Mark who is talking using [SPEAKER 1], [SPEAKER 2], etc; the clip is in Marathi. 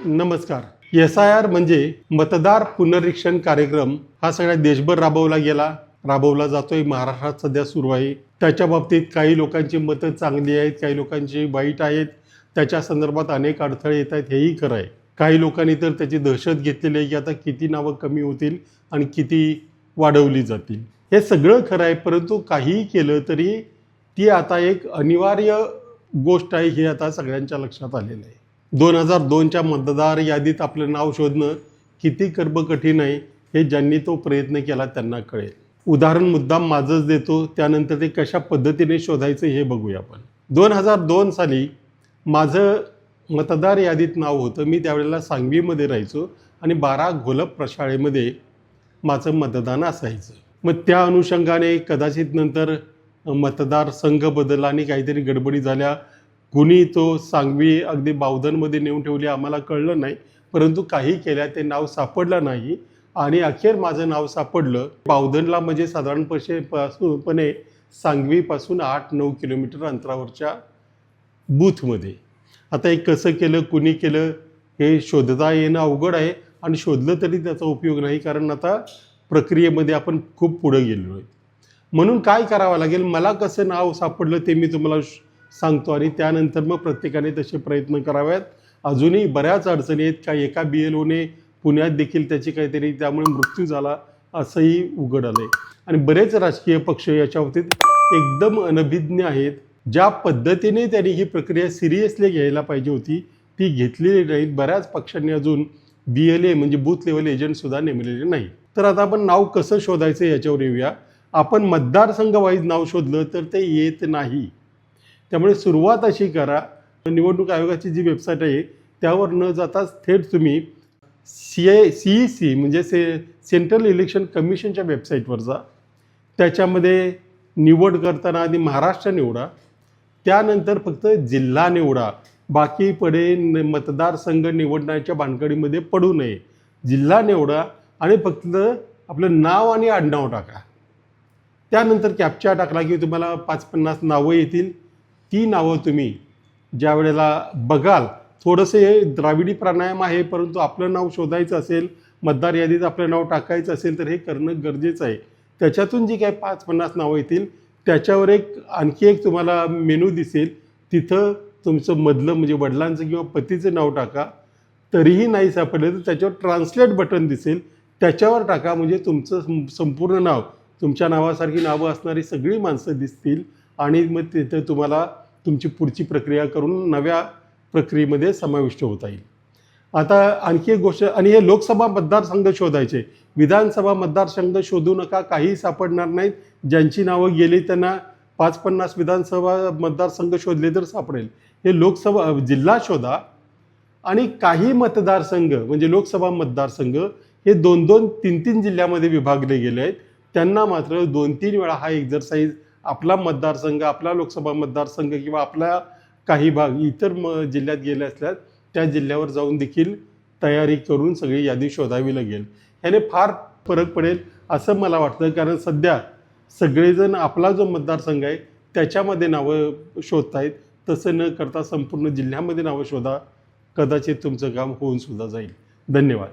[SPEAKER 1] नमस्कार. SIR म्हणजे मतदार पुनरीक्षण कार्यक्रम हा सगळ्या देशभर राबवला जातोय. महाराष्ट्रात सध्या सुरू आहे. त्याच्या बाबतीत काही लोकांची मतं चांगली आहेत, काही लोकांची वाईट आहेत. त्याच्या संदर्भात अनेक अडथळे येत आहेत, हेही खरं आहे. काही लोकांनी तर त्याची दहशत घेतलेली आहे की आता किती नावं कमी होतील आणि किती वाढवली जातील. हे सगळं खरं आहे, परंतु काहीही केलं तरी ती आता एक अनिवार्य गोष्ट आहे हे आता सगळ्यांच्या लक्षात आलेलं आहे. 2002च्या मतदार यादीत आपलं नाव शोधणं किती कर्मकठीण आहे हे ज्यांनी तो प्रयत्न केला त्यांना कळेल. उदाहरण मुद्दाम माझंच देतो, त्यानंतर ते कशा पद्धतीने शोधायचं हे बघूया आपण. 2002 साली माझं मतदार यादीत नाव होतं. मी त्यावेळेला सांगवीमध्ये राहायचो आणि 12 घोलप प्रशाळेमध्ये माझं मतदान असायचं. मग त्या अनुषंगाने कदाचित नंतर मतदार संघ बदलला आणि काहीतरी गडबडी झाल्या. कुणी तो सांगवी अगदी बावधनमध्ये नेऊन ठेवली आम्हाला कळलं नाही, परंतु काही केल्या ते नाव सापडलं नाही आणि अखेर माझं नाव सापडलं. बावधनला म्हणजे साधारणपणे सांगवीपासून 8-9 किलोमीटर अंतरावरच्या बूथमध्ये. आता हे कसं केलं, कुणी केलं हे शोधता येणं अवघड आहे आणि शोधलं तरी त्याचा उपयोग नाही, कारण आता प्रक्रियेमध्ये आपण खूप पुढे गेलो आहे. म्हणून काय करावं लागेल, मला कसं नाव सापडलं ते मी तुम्हाला सांगतो आणि त्यानंतर मग प्रत्येकाने तसे प्रयत्न करावेत. अजूनही बऱ्याच अडचणी आहेत. काही एका BLOने पुण्यात देखील त्याची काहीतरी त्यामुळे मृत्यू झाला असंही उघड आलं आहे. आणि बरेच राजकीय पक्ष याच्या बाबतीत एकदम अनभिज्ञ आहेत. ज्या पद्धतीने त्यांनी ही प्रक्रिया सिरियसली घ्यायला पाहिजे होती ती घेतलेली नाहीत. बऱ्याच पक्षांनी अजून BLA म्हणजे बूथ लेवल एजंटसुद्धा नेमलेले नाही. तर आता आपण नाव कसं शोधायचं याच्यावर येऊया. आपण मतदारसंघ वाईज नाव शोधलं तर ते येत नाही. त्यामुळे सुरुवात अशी करा, निवडणूक आयोगाची जी वेबसाईट आहे त्यावर न जाताच थेट तुम्ही CEC म्हणजे सेंट्रल इलेक्शन कमिशनच्या वेबसाईटवर जा. त्याच्यामध्ये निवड करताना आधी महाराष्ट्र निवडा, त्यानंतर फक्त जिल्हा निवडा. बाकी पुढे मतदारसंघ निवडण्याच्या भानगडीमध्ये पडू नये. जिल्हा निवडा आणि फक्त आपलं नाव आणि आडनाव टाका. त्यानंतर कॅप्चा टाकला की तुम्हाला 5-50 नावं येतील. ती नावं तुम्ही ज्या वेळेला बघाल, थोडंसं हे द्राविडी प्राणायाम आहे, परंतु आपलं नाव शोधायचं असेल, मतदार यादीत आपलं नाव टाकायचं असेल तर हे करणं गरजेचं आहे. त्याच्यातून जी काही 5-50 नावं येतील त्याच्यावर आणखी एक तुम्हाला मेनू दिसेल. तिथं तुमचं मधलं म्हणजे वडिलांचं किंवा पतीचं नाव टाका. तरीही नाही सापडलं तर त्याच्यावर ट्रान्सलेट बटन दिसेल, त्याच्यावर टाका. म्हणजे तुमचं संपूर्ण नाव, तुमच्या नावासारखी नावं असणारी सगळी माणसं दिसतील आणि मग तिथं तुम्हाला तुमची पुढची प्रक्रिया करून नव्या प्रक्रियेमध्ये समाविष्ट होता येईल. आता आणखी एक गोष्ट, आणि हे लोकसभा मतदारसंघ शोधायचे. विधानसभा मतदारसंघ शोधू नका, काही सापडणार नाहीत. ज्यांची नावं गेली त्यांना 5-50 विधानसभा मतदारसंघ शोधले तर सापडेल. हे लोकसभा जिल्हा शोधा. आणि काही मतदारसंघ म्हणजे लोकसभा मतदारसंघ हे 2-2, 3-3 जिल्ह्यामध्ये विभागले गेले आहेत. त्यांना मात्र 2-3 वेळा हा एक्झरसाईज आपला मतदारसंघ, आपला लोकसभा मतदारसंघ किंवा आपला काही भाग इतर जिल्ह्यात गेले असल्यास त्या जिल्ह्यावर जाऊन देखील तयारी करून सगळी यादी शोधावी लागेल. याने फार फरक पडेल असं मला वाटतं, कारण सध्या सगळेजण आपला जो मतदारसंघ आहे त्याच्यामध्ये नावं शोधतायत. तसं न करता संपूर्ण जिल्ह्यामध्ये नावं शोधा. कदाचित तुमचं काम होऊन सुद्धा जाईल. धन्यवाद.